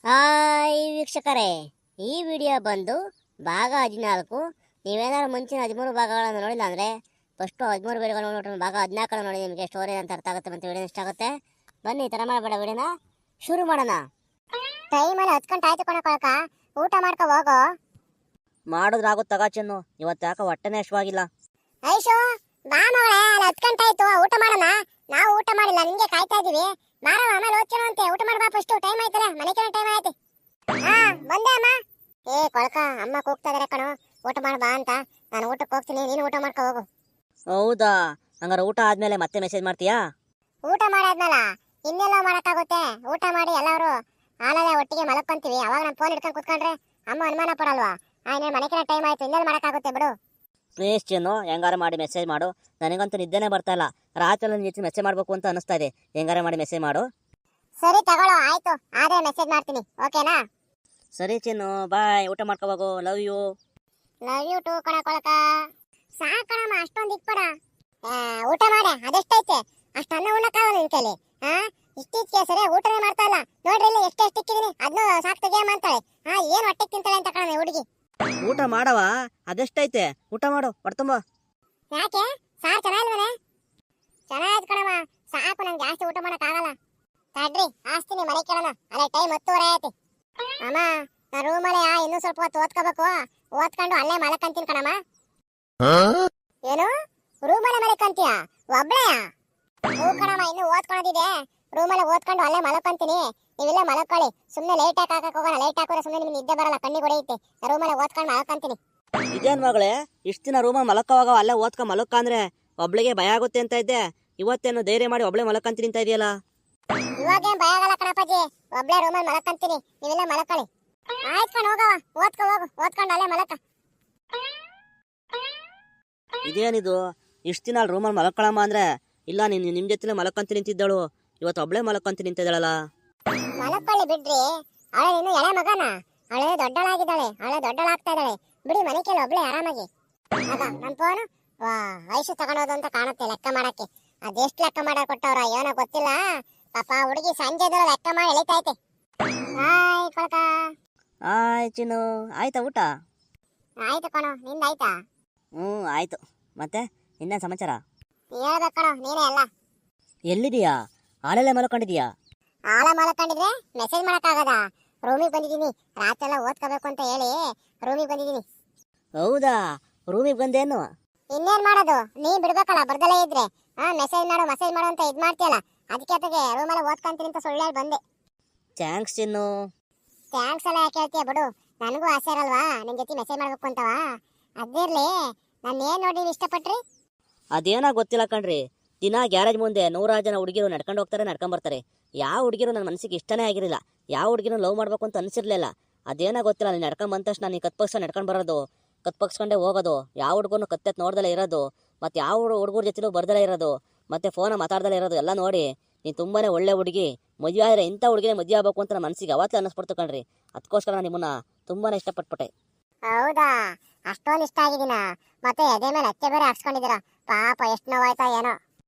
Hi ವೀಕ್ಷಕರೇ, ಈ video ಬಂದು ಭಾಗ 14. ನೀವೇನಾದ್ರು ಮುಂಚಿನ 13 ಭಾಗಗಳನ್ನು ನೋಡಿಲ್ಲ ಅಂದರೆ ಫಸ್ಟು 13 ವಿಡಿಯೋಗಳನ್ನು ನೋಡಿಬಿಟ್ಟು ಭಾಗ 14 ನೋಡಿ, ನಿಮಗೆ ಸ್ಟೋರಿ ಅಂತ ಅರ್ಥ ಆಗುತ್ತೆ ಮತ್ತು ವಿಡಿಯೋ ಇಷ್ಟ ಆಗುತ್ತೆ. ಬನ್ನಿ, ಥರ ಮಾಡಬೇಡ, ವಿಡಿಯೋನ ಶುರು ಮಾಡೋಣ. ಟೈಮಲ್ಲಿ 10 ಗಂಟೆ ಆಯ್ತು ಕೊಳಕ, ಊಟ ಮಾಡ್ಕೊ ಹೋಗೋ. ಮಾಡಿದ್ರಾಗುತ್ತೆ ತಗಾ ಚೆನ್ನು, ಇವತ್ತು ಯಾಕೆ ಹೊಟ್ಟೆನೇ ಇಷ್ಟವಾಗಿಲ್ಲ. ಐಶು ಬಾ ಮಗಳೇ, ಅಲ್ಲಿ 10 ಗಂಟೆ ಆಯ್ತು, ಊಟ ಮಾಡೋಣ. ನಾವು ಊಟ ಮಾಡಿಲ್ಲ, ನಿಂಗೆ ಕಾಯ್ತಾ ಇದೀವಿ. ಬಾರೋ, ಆಮೇಲೆ ಓದ್ಕೊಳ್ಳೋ ಅಂತೆ. ಊಟ ಮಾಡ್ಬಾ ಫಸ್ಟ್, ಟೈಮ್ ಆಯ್ತಲ್ಲ, ಮನೆ ಕೆಲಸ ಟೈಮ್ ಆಯ್ತು. ಹಾ ಬಂದೆ ಅಮ್ಮ. ಕೊಳಕ, ಅಮ್ಮ ಕೂಗ್ತಾ ಇದಾರೆ ಕಣೋ, ಊಟ ಮಾಡ್ಬಾ ಅಂತ. ನಾನು ಊಟಕ್ಕೆ ಹೋಗ್ತೀನಿ, ನೀನು ಊಟ ಮಾಡ್ಕೊ ಹೋಗು. ಹೌದಾ, ಹಂಗಾರೆ ಊಟ ಆದ್ಮೇಲೆ ಮತ್ತೆ ಮೆಸೇಜ್ ಮಾಡ್ತೀಯಾ? ಊಟ ಮಾಡಾದ್ಮೇಲ ಇನ್ನೆಲ್ಲ ಮಾಡಕ್ಕಾಗುತ್ತೆ? ಊಟ ಮಾಡಿ ಎಲ್ಲರೂ ಹಾಲಲ್ಲೇ ಒಟ್ಟಿಗೆ ಮಲಕೊಂತೀವಿ. ಅವಾಗ ನಾನು ಫೋನ್ ಹಿಡ್ಕೊಂಡು ಕುತ್ಕೊಂಡ್ರೆ ಅಮ್ಮ ಅನುಮಾನ ಪಡಲ್ವಾ? ಆಮೇಲೆ ಮನೆ ಕೆಲಸ ಟೈಮ್ ಆಯ್ತು, ಇನ್ನೆಲ್ಲ ಮಾಡಕ್ಕಾಗುತ್ತೆ ಬಿಡು. ಪ್ಲೀಸ್ ಚೆನ್ನು, ಹೆಂಗಾರ ಮಾಡಿ ಮೆಸೇಜ್ ಮಾಡು. ನನಗಂತೂ ನಿದ್ದೆನೇ ಬರ್ತಾ ಇಲ್ಲ. ರಾತ್ರಿ ನಿಂತು ಮೆಸೇಜ್ ಮಾಡಬೇಕು ಅಂತ ಅನಿಸ್ತಾ ಇದೆ. ಹೆಂಗಾರ ಮಾಡಿ ಮೆಸೇಜ್ ಮಾಡು. ಸರಿ ತಗೊಳ್ಳೋ, ಆಯ್ತು, ಆದ್ರೆ ಮೆಸೇಜ್ ಮಾಡ್ತೀನಿ, ಓಕೆನಾ? ಸರಿ ಚೆನ್ನು, ಬಾಯ್. ಊಟ ಮಾಡ್ಕೋಬೇಕು. Love you. Love you too ಕಣ ಕೊಳಕ. ಸಾಕಣಮ್ಮ, ಅಷ್ಟೊಂದು ಇಕ್ಬೇಡ. ಊಟ ಮಾಡೆ, ಅದೆಷ್ಟೈತೆ ಅಷ್ಟು ಅನ್ನ ಉಣ್ಣಕ್ಕಾಗಲ್ಲ ನಿನ್ ಕೈಲಿ. ಇಷ್ಟಿಚ್ಕೆ ಸರಿ ಊಟನೇ ಮಾಡ್ತಾ ಇಲ್ಲ ನೋಡ್ರಿ, ಇಲ್ಲಿ ಎಷ್ಟು ಇಕ್ಕಿದೀನಿ, ಅದನ್ನು ಸಾಕು ತೆಗಿಯಮ್ಮ ಅಂತಾಳೆ. ಏನ್ ಹೊಟ್ಟೆಗೆ ತಿಂತಾಳೆ ಅಂತ ಕಣ ಹುಡುಗಿ. ಊಟ ಮಾಡವ, ಅದೆಷ್ಟೈತೆ, ಊಟ ಮಾಡು, ಹೊಡ್ತುಂಬ. ಯಾಕೆ ಸಾರ್ ಚೆನ್ನಾಗಿಲ್ವನೆ? ಚೆನ್ನಾಯ್ತು ಕಣಮ್ಮ, ಸಾಕು, ನಂಗೆ ಜಾಸ್ತಿ ಊಟ ಮಾಡಕ್ ಆಗಲ್ಲ. ತಡ್ರಿ, ಆಸ್ತೀನಿ ಮನೆ ಕೇಳೋಣ. ಅಲ್ಲೇ ಟೈಮ್ 10:30 ಆಯ್ತು. ಅಮ್ಮ, ನಾ ರೂಮಲ್ಲಿ ಇನ್ನೂ ಸ್ವಲ್ಪ ಹೊತ್ತು ಓದ್ಕೋಬೇಕು. ಓದ್ಕೊಂಡು ಅಲ್ಲೇ ಮಲಕಂತೀನಿ ಕಣಮ್ಮ. ಏನು, ರೂಮಲ್ಲೇ ಮಲಕಂತೀಯ ಒಬ್ಳೆಯಾ? ಹೂ ಕಣಮ್ಮ, ಇನ್ನು ಓದ್ಕೊಳೋದಿದೆ. ರೂಮಲ್ಲಿ ಓದ್ಕೊಂಡು ಅಲ್ಲೇ ಮಲಕಂತೀನಿ. ನೀವಿಲ್ಲ ಮಲಕೊಳ್ಳಿ. ಸುಮ್ಮನೆ ಲೇಟ್ ಹಾಕಕ್ ಹೋಗೋಣ. ಲೇಟ್ ಹಾಕೋದ್ರೆ ಸುಮ್ಮನೆ ನಿಮ್ಗೆ ನಿದ್ದೆ ಬರಲ್ಲ, ಕಣ್ಣಿಗೆ ಹೊಡೆಯುತ್ತೆ. ರೂಮಲ್ಲಿ ಓದ್ಕೊಂಡು ಮಲಕಂತೀನಿ. ಇದೇನ್ ಮಗಳೇ, ಇಷ್ಟು ದಿನ ರೂಮ ಮಲಕೋವಾಗ ಅಲ್ಲೇ ಓದ್ಕೊ ಮಲಕ್ಕ ಅಂದ್ರೆ ಒಬ್ಳಿಗೆ ಭಯ ಆಗುತ್ತೆ ಅಂತ ಇದ್ದೆ. ಇವತ್ತೇನು ಧೈರ್ಯ ಮಾಡಿ ಒಬ್ಳೆ ಮಲಕಂತೀನಿ ಅಂತ ಇದೆಯಲ್ಲ? ಇವಾಗೇನ್ ಭಯ ಆಗಲ್ಲ ಕಣಪ್ಪಾಜಿ, ಒಬ್ಳೆ ರೂಮಲ್ಲಿ ಮಲಕಂತೀನಿ. ನೀವಿಲ್ಲ ಮಲಕೊಳ್ಳಿ. ಆಯ್ತು ಕಣ್, ಹೋಗವ, ಓದ್ಕೊ ಹೋಗು, ಓದ್ಕೊಂಡು ಅಲ್ಲೇ ಮಲಕ. ಇದೇನಿದು, ಇಷ್ಟು ದಿನ ಅಲ್ಲಿ ರೂಮಲ್ಲಿ ಮಲಕ್ಕಳಮ್ಮ ಅಂದ್ರೆ ಇಲ್ಲ ನಿಮ್ ಜೊತೆ ಮಲಕ್ಕಂತ ನಿಂತಿದ್ದಳು, ಇವತ್ತು ಒಬ್ಳೆ ಮಲಕ್ಕಂತ ನಿಂತಿದ್ದಾಳಲ್ಲ? ಮಲಕೊಳ್ಳಿ ಬಿಡ್ರಿ, ಅವಳೆ ಇನ್ನು ಎಳೆ ಮಗನ. ಅವಳೆ ದೊಡ್ಡಳಾಗಿದ್ದಾಳೆ, ಅವಳೆ ದೊಡ್ಡಳಾಗ್ತಾ ಇದ್ದಾಳೆ. ಬಿಡಿ, ಮನೆ ಕೇಳಿ ಒಬ್ಳೆ ಆರಾಮಾಗಿ. ಆಗ ನನ್ನ ಫೋನು ಐಶು ತಗೊಂಡೋದು ಅಂತ ಕಾಣುತ್ತೆ ಲೆಕ್ಕ ಮಾಡಕ್ಕೆ. ಅದೆಷ್ಟು ಲೆಕ್ಕ ಮಾಡಕ್ ಕೊಟ್ಟವ್ರ ಏನೋ ಗೊತ್ತಿಲ್ಲ. ಪಾಪ ಹುಡುಗಿ ಸಂಜೆದಲ್ಲ ಲೆಕ್ಕ ಮಾಡಿ ಎಳಿತೈತೆ. ಹಾಯ್ ಕೊಳಕ. ಹಾಯ್ ಚಿನ್ನು, ಆಯ್ತಾ ಊಟ? ಆಯ್ತು ಕಣೋ, ನಿಂದಾಯ್ತಾ? ಆಯ್ತು. ಮತ್ತೆ ಇನ್ನೇನು ಸಮಾಚಾರ? ಹೇಳ್ಬೇಕು ಕಣೋ, ನೀನೇ ಎಲ್ಲ. ಎಲ್ಲಿದೀಯಾ? ಹಾಲೆಲ್ಲ ಮಲ್ಕೊಂಡಿದೀಯಾ? ಆಳ ಮಲ್ಕೊಂಡಿದ್ರೆ ಮೆಸೇಜ್ ಮಾಡಕ್ಕಾಗದ? ರೂಮಿಗೆ ಬಂದಿದ್ದೀನಿ, ರಾತ್ರಿ ಎಲ್ಲ ಓದ್ಕೋಬೇಕು ಅಂತ ಹೇಳಿ ರೂಮಿಗೆ ಬಂದಿದ್ದೀನಿ. ಹೌದಾ, ರೂಮಿಗೆ ಬಂದೇನು? ಇನ್ನೇನ್ ಮಾಡೋದು, ನೀ ಬಿಡ್ಬೇಕಲ್ಲ, ಬರ್ದಲೇ ಇದ್ರೆ. ಮೆಸೇಜ್ ಮಾಡು ಅಂತ ಇದ್ ಮಾಡ್ತೀಯಲ್ಲ, ಅದಕ್ಕೆ ಅದಕ್ಕೆ ರೂಮಲ್ಲಿ ಓದ್ಕೊಂತೀನಿ ಅಂತ ಸುಳ್ಳು ಹೇಳಿ ಬಂದೆ. ಥ್ಯಾಂಕ್ಸ್ ಚಿನ್ನು. ಥ್ಯಾಂಕ್ಸ್ ಎಲ್ಲ ಯಾಕೆ ಹೇಳ್ತೀಯ ಬಿಡು, ನನಗೂ ಆಸೆ ಇರಲ್ವಾ ನಿನ್ ಜೊತೆ ಮೆಸೇಜ್ ಮಾಡ್ಬೇಕು ಅಂತವಾ? ಅದಿರ್ಲಿ, ನಾನು ಏನ್ ನೋಡಿ ಇಷ್ಟಪಟ್ರಿ? ಅದೇನೋ ಗೊತ್ತಿಲ್ಲ ಕಣ್ರಿ, ದಿನ ಗ್ಯಾರೇಜ್ ಮುಂದೆ 100 ಜನ ಹುಡುಗಿರು ನಡ್ಕೊಂಡು ಹೋಗ್ತಾರೆ, ನಡ್ಕೊಂಡ್ ಬರ್ತಾರೆ. ಯಾವ ಹುಡುಗಿರು ನನ್ನ ಮನಸ್ಸಿಗೆ ಇಷ್ಟನೇ ಆಗಿರಲಿಲ್ಲ, ಯಾವ ಹುಡುಗಿನ ಲವ್ ಮಾಡ್ಬೇಕು ಅಂತ ಅನಿಸಿರ್ಲಿಲ್ಲ. ಅದೇನೋ ಗೊತ್ತಿಲ್ಲ, ನೀನು ನಡ್ಕೊಂಡ್ ಬಂದ ತಕ್ಷಣ ನೀನು ಕತ್ಪಕ್ಸ್ಕೊಂಡು ನಡ್ಕೊಂಡು ಬರೋದು, ಕತ್ಪಕ್ಸ್ಕೊಂಡೇ ಹೋಗೋದು, ಯಾವ ಹುಡುಗನು ಕತ್ತೆತ್ ನೋಡ್ದಲೇ ಇರೋದು, ಮತ್ತೆ ಯಾವ ಹುಡುಗರ ಜೊತೆಲೂ ಬರ್ದಲೇ ಇರೋದು, ಮತ್ತೆ ಫೋನ ಮಾತಾಡ್ದಲೇ ಇರೋದು ಎಲ್ಲ ನೋಡಿ ನೀನು ತುಂಬಾನೇ ಒಳ್ಳೆ ಹುಡುಗಿ. ಮದುವೆ ಆದರೆ ಇಂಥ ಹುಡುಗಿನೇ ಮದುವೆ ಆಗಬೇಕು ಅಂತ ನನ್ನ ಮನಸ್ಸಿಗೆ ಅವತ್ತೇ ಅನ್ನಿಸ್ಬಿಡ್ತು ಕಣ್ರಿ. ಅದಕ್ಕೋಸ್ಕರ ನಾನು ನಿಮ್ಮನ್ನ ತುಂಬಾನೇ ಇಷ್ಟಪಟ್ಬಿಟ್ಟೆ. ಹೌದಾ, ಅಷ್ಟೊಂದು ಇಷ್ಟ ಆಗಿದ್ದೀನ? ಮತ್ತೆ ಎದೆ ಮೇಲೆ ಅಚ್ಚೆ ಬೇರೆ ಹಾಕ್ಸ್ಕೊಂಡಿದ್ದೀರಾ, ಪಾಪ ಎಷ್ಟು ನೋವಾಯ್ತಾ ಏನೋ.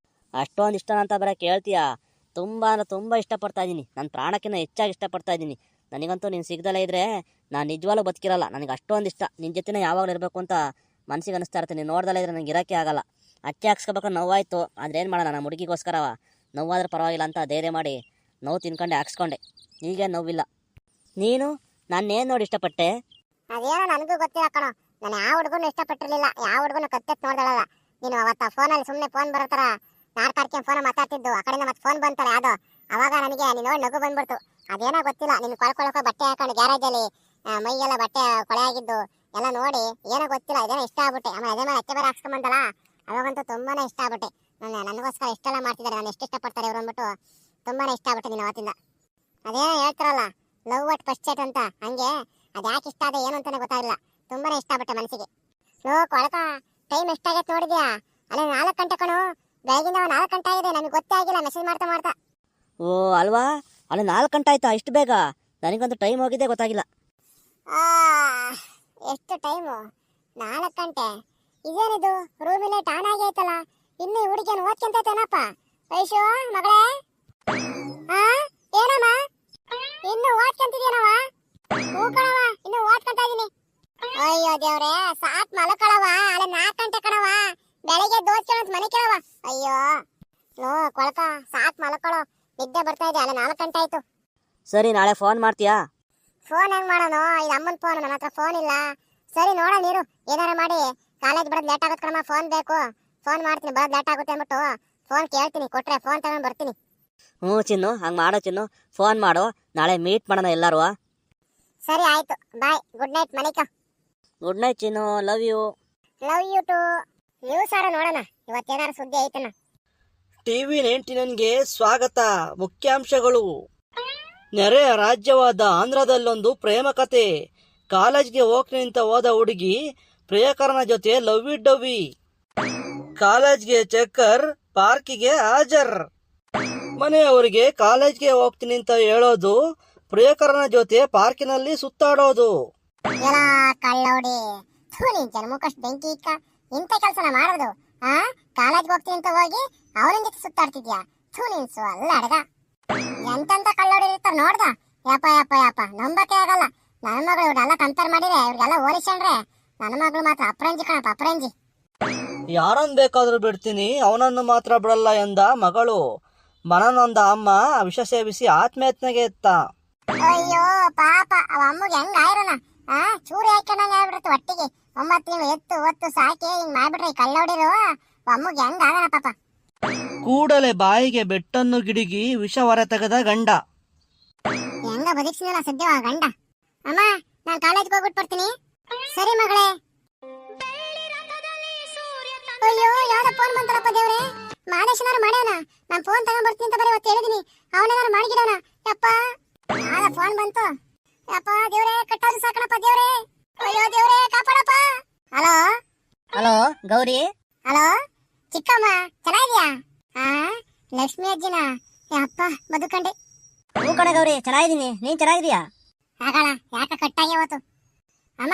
ಅಷ್ಟೊಂದು ಇಷ್ಟ ಅಂತ ಬರ ಕೇಳ್ತೀಯಾ? ತುಂಬ ಇಷ್ಟಪಡ್ತಾ ಇದ್ದೀನಿ, ನನ್ನ ಪ್ರಾಣಕ್ಕಿಂತ ಹೆಚ್ಚಾಗಿ ಇಷ್ಟಪಡ್ತಾ ಇದ್ದೀನಿ. ನನಗಂತೂ ನೀನು ಸಿಗ್ದಲೇ ಇದ್ರೆ ನಾನು ನಿಜವಾಗ್ಲೂ ಬದುಕಿರಲ್ಲ. ನನಗೆ ಅಷ್ಟೊಂದು ಇಷ್ಟ, ನಿನ್ನ ಜೊತೆನೇ ಯಾವಾಗಲೂ ಇರಬೇಕು ಅಂತ ಮನಸ್ಸಿಗೆ ಅನಿಸ್ತಾ ಇರ್ತೀನಿ. ನೀನು ನೋಡ್ದಲೇ ಇದ್ರೆ ನನಗೆ ಇರೋಕ್ಕೆ ಆಗಲ್ಲ. ಅಚ್ಚೆ ಹಾಕ್ಸ್ಕೋಬೇಕಾದ್ರೆ ನೋವಾಯ್ತು, ಆದರೆ ಏನು ಮಾಡೋಣ, ನಮ್ಮ ಹುಡುಗಿಗೋಸ್ಕರ ನೋವಾದ್ರೆ ಪರವಾಗಿಲ್ಲ ಅಂತ ಧೈರ್ಯ ಮಾಡಿ ನೋವು ತಿನ್ಕೊಂಡೆ ಹಾಕ್ಸ್ಕೊಂಡೆ. ಈಗೇನು ನೋವಿಲ್ಲ. ನೀನು ನಾನೇನು ನೋಡಿ ಇಷ್ಟಪಟ್ಟೆ? ಅದೇನೋ ನನಗೂ ಗೊತ್ತಿಲ್ಲ ಕಣೋ, ನಾನು ಯಾವ ಹುಡುಗನು ಇಷ್ಟಪಟ್ಟಿರ್ಲಿಲ್ಲ, ಯಾವ ಹುಡುಗನು ಕತ್ತೆತ್ ನೋಡ್ದಳಲ್ಲ. ನೀನು ಅವತ್ತ ಫೋನಲ್ಲಿ ಸುಮ್ಮನೆ ಫೋನ್ ಬರೋತರ ನಾರ್ಕಾಡ್ಕೊಂಡು ಫೋನ್ ಮಾತಾಡ್ತಿದ್ದು, ಆ ಕಡೆಯಿಂದ ಮತ್ತೆ ಫೋನ್ ಬಂತಲ್ಲ ಯಾವುದೋ, ಅವಾಗ ನನಗೆ ನೀನು ನೋಡಿ ನಗು ಬಂದ್ಬಿಡ್ತು. ಅದೇನೋ ಗೊತ್ತಿಲ್ಲ, ನೀನು ಕೊಳ್ಕೊಳಕ ಬಟ್ಟೆ ಹಾಕೊಂಡು ಗ್ಯಾರೇಜಲ್ಲಿ ಮೈಯೆಲ್ಲ ಬಟ್ಟೆ ಕೊಳೆ ಆಗಿದ್ದು ಎಲ್ಲ ನೋಡಿ ಏನೋ ಗೊತ್ತಿಲ್ಲ, ಇದೇನೋ ಇಷ್ಟ ಆಗ್ಬಿಟ್ಟೆ. ಆಮೇಲೆ ಅದೇ ಮೇಲೆ ಅಚ್ಚೆ ಬೇರೆ ಹಾಕ್ಸ್ಕೊಂಬಂದಲ್ಲ, ಅವಾಗಂತೂ ತುಂಬಾನೇ ಇಷ್ಟ ಆಗ್ಬಿಟ್ಟೆ. ನನಗೋಸ್ಕರ ಇಷ್ಟೆಲ್ಲ ಮಾಡ್ತಿದ್ದಾರೆ, ನಾನು ಎಷ್ಟು ಇಷ್ಟಪಡ್ತಾರೆ ಇವರು ಅಂದ್ಬಿಟ್ಟು ತುಂಬಾನೇ ಇಷ್ಟ ಆಗ್ಬಿಟ್ಟೆ ನೀನು ಅವತ್ತಿಂದ. ಅದೇನೋ ಹೇಳ್ತಾರಲ್ಲ, ಲವ್ ಅಟ್ ಫಸ್ಟ್ ಸೈಟ್ ಅಂತ, ಹಂಗೆ ಅದು ಯಾಕೆ ಇಷ್ಟ ಆದ ಏನು ಅಂತಾನೆ ಗೊತ್ತಾಗಿಲ್ಲ, ತುಂಬಾನೇ ಇಷ್ಟ ಆಗ್ಬಿಟ್ಟೆ ಮನಸ್ಸಿಗೆ. ಕೊಳಕ, ಟೈಮ್ ಎಷ್ಟಾಗೈತೆ ನೋಡಿದ್ಯಾ? ಅಲ್ಲೇ 4 ಗಂಟೆ ಕಣು, ಬೆಳಗಿನ 4 ಗಂಟೆ ಆಗಿದೆ, ನಮಗೆ ಗೊತ್ತೇ ಆಗಿಲ್ಲ ಮೆಸೇಜ್ ಮಾಡ್ತಾ. ಓ ಅಲ್ವಾ, ಅಲ್ಲಿ 4 ಗಂಟೆ ಆಯ್ತಾ? ಇಷ್ಟು ಬೇಗ? ನನಗಂತೂ ಟೈಮ್ ಹೋಗಿದ್ದೆ ಗೊತ್ತಾಗಿಲ್ಲ. ಎಷ್ಟು ಟೈಮು? 4 ಗಂಟೆ. ಇದೇನಿದು, ರೂಮಿನ ಟಾನ್ ಆಗಿ ಆಯ್ತಲ್ಲ, ಇನ್ನು ಹುಡುಗಿಯನ್ನು ಓದ್ಕೊಂತೈತೇನಪ್ಪ? ಐಶು ಮಗಳೇ, ಏನಮ್ಮ? ಇನ್ನು ಓದ್ಕೊಂತಿದ್ಯನವ? ಹೂ ಕಣವ, ಇನ್ನು ಓದ್ಕೊಂತ ಇದೀನಿ. ಅಯ್ಯೋ ದೇವ್ರೆ, ಸಾಕ್ ಮಲಕಳವ, ಅಲ್ಲಿ 4 ಗಂಟೆ ಕಣವ, ಬೆಳಿಗ್ಗೆ ದೋಚ್ಕೊಳ್ಳೋಂತ ಮನೆ ಕೇಳವ. ಅಯ್ಯೋ ನೋ ಕೊಳಕ, ಸಾಕ್ ಮಲಕಳೋ, ನಿದ್ದೆ ಬರ್ತಾ ಇದೆ, ಅಲ್ಲಿ 4 ಗಂಟೆ ಆಯ್ತು. ಸರಿ, ನಾಳೆ ಫೋನ್ ಮಾಡ್ತೀಯಾ? ಫೋನ್ ಹೆಂಗ್ ಮಾಡೋಣ? ಇದು ಅಮ್ಮನ ಫೋನ್, ನನ್ನ ಹತ್ರ ಫೋನ್ ಇಲ್ಲ. ಸರಿ ನೋಡ ನೀರು, ಏನಾರ ಮಾಡಿ ಕಾಲೇಜ್ ಬರೋದು ಲೇಟ್ ಆಗುತ್ತೆ ಕಣಮ್ಮ, ಫೋನ್ ಬೇಕು. ಫೋನ್ ಮಾಡ್ತೀನಿ, ಬರೋದು ಲೇಟ್ ಆಗುತ್ತೆ ಅಂದ್ಬಿಟ್ಟು ಫೋನ್ ಕೇಳ್ತೀನಿ, ಕೊಟ್ರೆ ಫೋನ್ ತಗೊಂಡು ಬರ್ತೀನಿ. ಹ್ಞೂ ಚಿನ್ನು, ಹಂಗೆ ಮಾಡೋ ಚಿನ್ನು, ಫೋನ್ ಮಾಡು, ನಾಳೆ ಮೀಟ್ ಮಾಡೋಣ ಎಲ್ಲರೂ. ಸರಿ ಆಯ್ತು, bye, good night, Malika. Good night Chinnu, love you. Love you too. News ಆರ ನೋಡೋಣ, ಇವತ್ತೇನಾರ ಸುದ್ದಿ ಐತನ. ಟಿವಿ 19ಗೆ ಸ್ವಾಗತ. ಮುಖ್ಯಾಂಶಗಳು: ನೆರೆಯ ರಾಜ್ಯವಾದ ಆಂಧ್ರದಲ್ಲೊಂದು ಪ್ರೇಮ ಕತೆ. ಕಾಲೇಜ್ಗೆ ಹೋಗ್ನಿಂತ ಹೋದ ಹುಡುಗಿ ಪ್ರಿಯಕರನ ಜೊತೆ ಲವ್ವಿ ಡವ್ವಿ. ಕಾಲೇಜ್ಗೆ ಚಕ್ಕರ್, ಪಾರ್ಕಿಗೆ ಹಾಜರ್. ಮನೆಯವರಿಗೆ ಕಾಲೇಜ್ಗೆ ಹೋಗ್ತೀನಿ ಅಂತ ಹೇಳೋದು, ಪ್ರಿಯಕರನ ಜೊತೆ ಪಾರ್ಕಿನಲ್ಲಿ ಸುತ್ತಾಡೋದು. ಎಲ್ಲ ಕಳ್ಳೋಡಿ, ನೀನ್ ಜನ್ಮಕ್ಕಷ್ಟು ಬೆಂಕಿ ಇಕ್ಕ, ಇಂಥ ಕೆಲಸನ ಮಾಡೋದು? ಕಾಲೇಜ್ಗೆ ಹೋಗ್ತೀನಿ ಅಂತ ಹೋಗಿ ಅವನ ಜೊತೆ ಸುತ್ತಾಡ್ತಿದ್ಯಾ? ನೀನ್ಸು ಅಲ್ಲ ಅಡಗ. ಎಂತೆಂತ ಕಳ್ಳೋಡಿ ಇರ್ತಾರ ನೋಡ್ದ? ಯಪ್ಪ ಯಪ್ಪ ಯಪ್ಪ, ನಂಬಕ್ಕೆ ಆಗಲ್ಲ. ನನ್ನ ಮಗಳು ಇವ್ರೆಲ್ಲ ಕಂಪೇರ್ ಮಾಡಿದ್ರೆ, ಇವ್ರಿಗೆಲ್ಲ ಹೋಲಿಸ್ಕೊಂಡ್ರೆ ನನ್ನ ಮಗಳು ಮಾತ್ರ ಅಪ್ರಂಜಿ ಕಣಪ್ಪ, ಅಪ್ರಂಜಿ. ಯಾರನ್ ಬೇಕಾದ್ರೂ ಬಿಡ್ತೀನಿ, ಅವನನ್ನು ಮಾತ್ರ ಬಿಡಲ್ಲ ಎಂದ ಮಗಳು. ಮನನೊಂದ ಅಮ್ಮ ವಿಷ ಸೇವಿಸಿ ಆತ್ಮಹತ್ಯೆಗೆ ಎತ್ತ. ಅಯ್ಯೋ ಪಾಪ, ಅವ ಅಮ್ಮಗೆ ಹೆಂಗ್ ಆಯ್ರನ, ಚೂರಿ ಹಾಕೊಂಡಂಗ ಆಗ್ಬಿಡ್ತು ಒಟ್ಟಿಗೆ. 9 ತಿಂಗಳು ಎತ್ತು ಒತ್ತು ಸಾಕಿ ಹಿಂಗ್ ಮಾಡ್ಬಿಟ್ರೆ ಈ ಕಳ್ಳೋಡಿರು ಅಮ್ಮಗೆ ಹೆಂಗ್ ಆಗಣ ಪಾಪ. ಕೂಡಲೇ ಬಾಯಿಗೆ ಬೆಟ್ಟನ್ನು ಗಿಡಿಗಿ ವಿಷ ಹೊರ ತೆಗೆದ ಗಂಡ. ಹೆಂಗ ಬದುಕ್ಸಿದಲ್ಲ ಸದ್ಯ ಆ ಗಂಡ. ಅಮ್ಮ, ನಾನ್ ಕಾಲೇಜ್ಗೆ ಹೋಗ್ಬಿಟ್ಟು ಬರ್ತೀನಿ. ಸರಿ ಮಗಳೇ. ಅಯ್ಯೋ, ಯಾವ್ದ ಫೋನ್ ಬಂತಲ್ಲಪ್ಪ ದೇವ್ರೆ. ಮಾದೇಶನಾರು ಮಾಡ್ಯಾನ, ನಾನ್ ಫೋನ್ ತಗೊಂಡ್ ಬರ್ತೀನಿ ಅಂತ ಬರೀ ಇವತ್ತು ಹೇಳಿದೀನಿ, ಅವನೇನಾರು ಮಾಡಿಗಿಡೋಣ. ಯಪ್ಪ, ಯಾವ್ದ ಫೋನ್ ಬಂತು? ಯಪ್ಪ ದೇವ್ರೆ, ಕಟ್ಟಾದ್ರು ಸಾಕಣಪ್ಪ ದೇವ್ರೆ. ಅಯ್ಯೋ ದೇವ್ರೆ, ಕಾಪಾಡಪ್ಪ. Hello hello Gauri. ಹಲೋ ಚಿಕ್ಕಮ್ಮ, ಚೆನ್ನಾಗಿದ್ಯಾ? ಲಕ್ಷ್ಮಿ ಅಜ್ಜಿನ? ಅಪ್ಪ ಬದುಕಂಡೆ. ಹೂ ಕಣೆ ಗೌರಿ, ಚೆನ್ನಾಗಿದ್ದೀನಿ, ನೀನ್ ಚೆನ್ನಾಗಿದ್ಯಾ? ಆಗಲ್ಲ, ಯಾಕ ಕಟ್ಟಾಗಿ ಇವತ್ತು. ಅಮ್ಮ,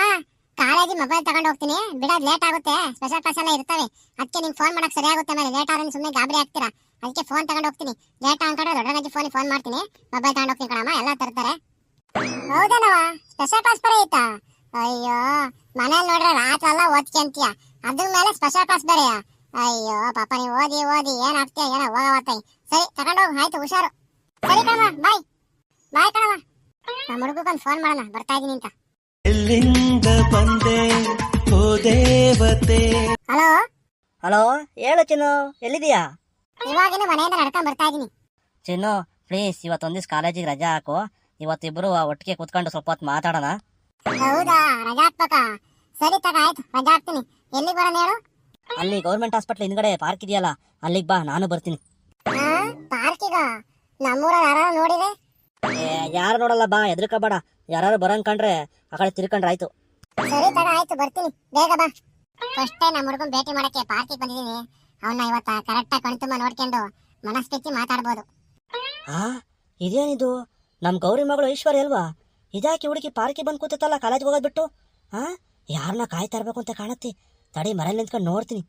ಕಾಲೇಜ್ ಮೊಬೈಲ್ ತಗೊಂಡು ಹೋಗ್ತೀನಿ, ಬಿಡೋದು ಲೇಟ್ ಆಗುತ್ತೆ, ಸ್ಪೆಷಲ್ ಕ್ಲಾಸ್ ಎಲ್ಲ ಇರ್ತವೆ, ಅದಕ್ಕೆ ನಿಂಗೆ ಫೋನ್ ಮಾಡಕ್ ಸರಿ ಆಗುತ್ತೆ. ಮೇಲೆ ಲೇಟ್ ಆದ್ರೆ ಸುಮ್ಮನೆ ಗಾಬರಿ ಆಗ್ತೀರಾ, ಅದಕ್ಕೆ ಫೋನ್ ತಗೊಂಡು ಹೋಗ್ತೀನಿ. ಲೇಟ್ ಅನ್ಕೊಂಡ್ರೆ ದೊಡ್ಡನಾಗಿ ಫೋನ್ ಮಾಡ್ತೀನಿ, ಮೊಬೈಲ್ ತಗೊಂಡು ಹೋಗ್ತೀನಿ ಕಣಮ್ಮ, ಎಲ್ಲ ತರ್ತಾರೆ. ಹೌದನವ, ಸ್ಪೆಷಲ್ ಕ್ಲಾಸ್ ಬೇರೆ ಐತಾ? ಅಯ್ಯೋ, ಮನೇಲಿ ನೋಡ್ರೆ ರಾತ್ರಿ ಎಲ್ಲ ಓದ್ಕೊಂತೀಯ, ಅದ್ರ ಮೇಲೆ ಸ್ಪೆಷಲ್ ಕ್ಲಾಸ್ ಬೇರೆಯಾ? ಅಯ್ಯೋ ಪಾಪ, ನೀವು ಓದಿ ಓದಿ ಏನಾಗ್ತೀಯ ಏನೋ ಹೋಗವತ್ತಾಯಿ. ಸರಿ ತಗೊಂಡೋಗು, ಆಯ್ತು, ಹುಷಾರು. ಸರಿ ಕಣಮ್ಮ, ಬಾಯ್ ಬಾಯ್ ಕಣಮ್ಮ. ನಮ್ಮ ಹುಡುಗಕ್ಕೊಂದು ಫೋನ್ ಮಾಡೋಣ, ಬರ್ತಾ ಇದೀನಿ ಅಂತ. ಎಲ್ಲಿಂದ ಬಂದೆ ಓ ದೇವತೆ. ಹಲೋ ಹಲೋ, ಹೇಳು ಚಿನ್ನು, ಎಲ್ಲಿದೀಯಾ? ಇವಾಗಿನ ಮನೆಯಿಂದ ನಡ್ಕೊಂಡ್ ಬರ್ತಾ ಇದೀನಿ. ಚಿನ್ನು ಪ್ಲೀಸ್, ಇವತ್ತೊಂದು ದಿವಸ ಕಾಲೇಜಿಗೆ ರಜಾ ಹಾಕು. ಇವತ್ತಿಬ್ಬರು ಒಟ್ಟಿಗೆ ಕೂತ್ಕೊಂಡು ಸ್ವಲ್ಪ ಹೊತ್ತು ಮಾತಾಡೋಣ. ಹೌದಾ, ರಜಾ ಹಾಕ್ಬೇಕಾ? ಸರಿ ತಗ, ಆಯ್ತು, ರಜಾ ಹಾಕ್ತೀನಿ. ಎಲ್ಲಿಗೆ ಬರೋಣ ಹೇಳು? ಅಲ್ಲಿ ಗೌರ್ಮೆಂಟ್ ಹಾಸ್ಪಿಟ್ಲ್ ಹಿಂದ್ಗಡೆ ಪಾರ್ಕ್ ಇದೆಯಲ್ಲ, ಅಲ್ಲಿಗೆ ಬಾ, ನಾನು ಬರ್ತೀನಿ. ಪಾರ್ಕಿಗ? ನಮ್ಮೂರ ಯಾರು ನೋಡಿದೆ? ಯಾರು ನೋಡಲ್ಲ, ಬಾ, ಎದ್ರಕಬೇಡ. ಯಾರು ಬರಂಗ್ ಕಂಡ್ರೆ ಆ ಕಡೆ ತಿರ್ಕೊಂಡ್ರೆ ಆಯ್ತು. ಸರಿ ತಗ, ಆಯ್ತು, ಬರ್ತೀನಿ, ಬೇಗ ಬಾ. ಫಸ್ಟ್ ನಮ್ಮ ಹುಡುಗನ್ ಭೇಟಿ ಮಾಡಕ್ಕೆ ಪಾರ್ಕಿಗೆ ಬಂದಿದ್ದೀನಿ. ಅವನ್ನ ಇವತ್ತ ಕರೆಕ್ಟಾಗಿ ಕಣ್ತುಂಬ ನೋಡ್ಕೊಂಡು ಮನಸ್ಪಿಚ್ಚಿ ಮಾತಾಡ್ಬೋದು. ಇದೇನಿದು, ನಮ್ ಗೌರಿ ಮಗಳು ಐಶ್ವರ್ಯ ಅಲ್ವಾ? ಇದಾಕಿ ಹುಡುಗಿ ಪಾರ್ಕಿಗೆ ಬಂದು ಕೂತಲ್ಲ ಕಾಲೇಜ್ಗೆ ಹೋಗೋದ್ ಬಿಟ್ಟು. ಯಾರನ್ನ ಕಾಯ್ತಾ ಇರ್ಬೇಕು ಅಂತ ಕಾಣತ್ತೆ. ತಡಿ, ಮನೇಲಿ ನಿಂತ್ಕೊಂಡು ನೋಡ್ತೀನಿ.